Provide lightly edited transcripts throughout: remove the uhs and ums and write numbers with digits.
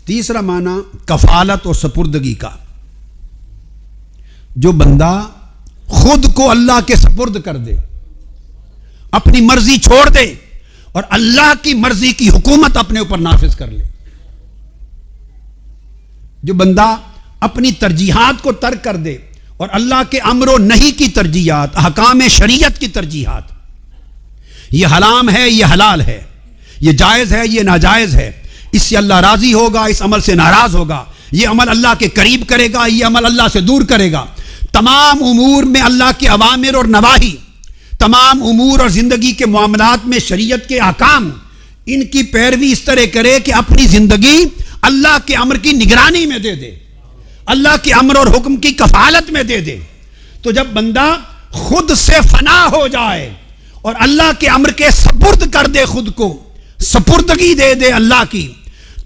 تیسرا معنی کفالت اور سپردگی کا، جو بندہ خود کو اللہ کے سپرد کر دے، اپنی مرضی چھوڑ دے اور اللہ کی مرضی کی حکومت اپنے اوپر نافذ کر لے، جو بندہ اپنی ترجیحات کو ترک کر دے اور اللہ کے امر و نہی کی ترجیحات، احکام شریعت کی ترجیحات، یہ حرام ہے یہ حلال ہے، یہ جائز ہے یہ ناجائز ہے، اس سے اللہ راضی ہوگا اس عمل سے ناراض ہوگا، یہ عمل اللہ کے قریب کرے گا یہ عمل اللہ سے دور کرے گا، تمام امور میں اللہ کے اوامر اور نواہی، تمام امور اور زندگی کے معاملات میں شریعت کے احکام، ان کی پیروی اس طرح کرے کہ اپنی زندگی اللہ کے امر کی نگرانی میں دے دے، اللہ کے امر اور حکم کی کفالت میں دے دے۔ تو جب بندہ خود سے فنا ہو جائے اور اللہ کے امر کے سپرد کر دے، خود کو سپردگی دے دے اللہ کی،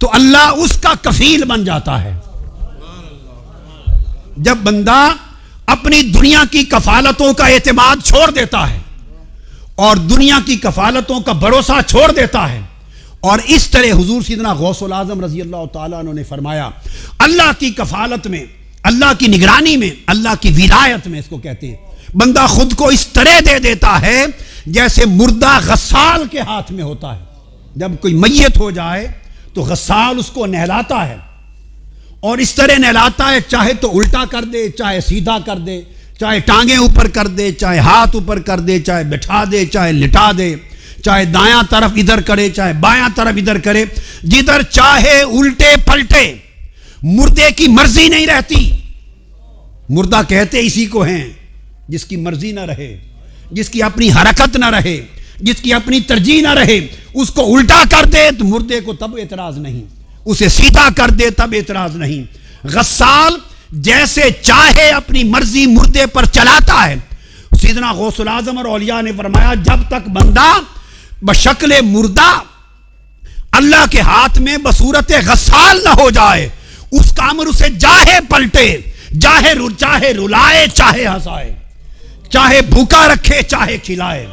تو اللہ اس کا کفیل بن جاتا ہے۔ جب بندہ اپنی دنیا کی کفالتوں کا اعتماد چھوڑ دیتا ہے اور دنیا کی کفالتوں کا بھروسہ چھوڑ دیتا ہے، اور اس طرح حضور سیدنا غوث العظم رضی اللہ تعالیٰ عنہ نے فرمایا، اللہ کی کفالت میں، اللہ کی نگرانی میں، اللہ کی ولایت میں، اس کو کہتے ہیں، بندہ خود کو اس طرح دے دیتا ہے جیسے مردہ غسال کے ہاتھ میں ہوتا ہے۔ جب کوئی میت ہو جائے تو غسال اس کو نہلاتا ہے، اور اس طرح نہلاتا ہے، چاہے تو الٹا کر دے، چاہے سیدھا کر دے، چاہے ٹانگیں اوپر کر دے، چاہے ہاتھ اوپر کر دے، چاہے بٹھا دے، چاہے لٹا دے، چاہے دایاں طرف ادھر کرے، چاہے بایاں طرف ادھر کرے، جدھر چاہے الٹے پلٹے، مردے کی مرضی نہیں رہتی۔ مردہ کہتے اسی کو ہیں جس کی مرضی نہ رہے، جس کی اپنی حرکت نہ رہے، جس کی اپنی ترجیح نہ رہے، اس کو الٹا کر دے تو مردے کو تب اعتراض نہیں، اسے سیدھا کر دے تب اعتراض نہیں۔ غسال جیسے چاہے اپنی مرضی مردے پر چلاتا ہے۔ سیدنا غوث العظم اور اولیاء نے فرمایا، جب تک بندہ بشکل مردہ اللہ کے ہاتھ میں بصورت غسال نہ ہو جائے، اس کا امر اسے جاہے پلٹے، چاہے رلائے چاہے ہنسائے، چاہے بھوکا رکھے چاہے کھلائے،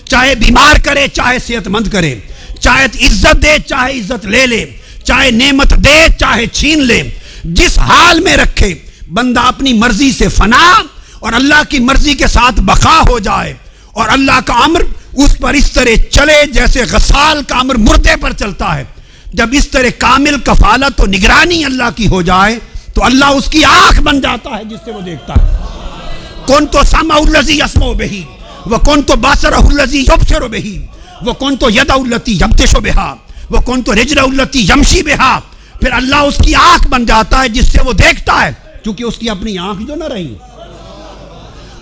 چاہے بیمار کرے چاہے صحت مند کرے، چاہے عزت دے چاہے عزت لے لے، چاہے نعمت دے چاہے چھین لے، جس حال میں رکھے بندہ اپنی مرضی سے فنا اور اللہ کی مرضی کے ساتھ بقا ہو جائے، اور اللہ کا امر اس پر اس طرح چلے جیسے غسال کا امر مردے پر چلتا ہے۔ جب اس طرح کامل کفالت و نگرانی اللہ کی ہو جائے تو اللہ اس کی آنکھ بن جاتا ہے جس سے وہ دیکھتا ہے۔ کنت سمع الذی یسمع بہ وکنت بصرہ الذی یبصر بہ وکنت یدہ التی یبطش بہا وکنت رجلہ التی یمشی بہا، پھر اللہ اس کی آنکھ بن جاتا ہے جس سے وہ دیکھتا ہے، چونکہ اس کی اپنی آنکھ جو نہ رہی۔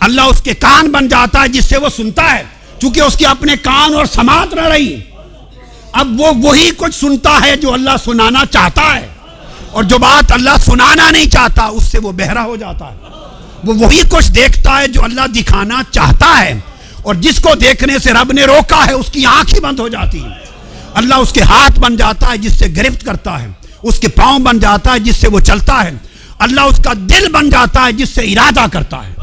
اللہ اس کے کان بن جاتا ہے جس سے وہ سنتا ہے، چونکہ اس کے اپنے کان اور سماعت نہ رہی۔ اب وہ وہی کچھ سنتا ہے جو اللہ سنانا چاہتا ہے، اور جو بات اللہ سنانا نہیں چاہتا اس سے وہ بہرا ہو جاتا ہے۔ وہ وہی کچھ دیکھتا ہے جو اللہ دکھانا چاہتا ہے، اور جس کو دیکھنے سے رب نے روکا ہے اس کی آنکھ ہی بند ہو جاتی ہے۔ اللہ اس کے ہاتھ بن جاتا ہے جس سے گرفت کرتا ہے، اس کے پاؤں بن جاتا ہے جس سے وہ چلتا ہے، اللہ اس کا دل بن جاتا ہے جس سے ارادہ کرتا ہے۔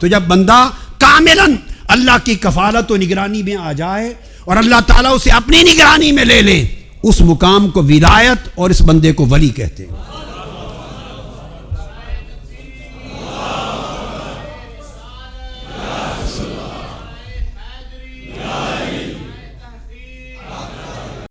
تو جب بندہ کاملاً اللہ کی کفالت و نگرانی میں آ جائے اور اللہ تعالیٰ اسے اپنی نگرانی میں لے لے، اس مقام کو ولایت اور اس بندے کو ولی کہتے ہیں۔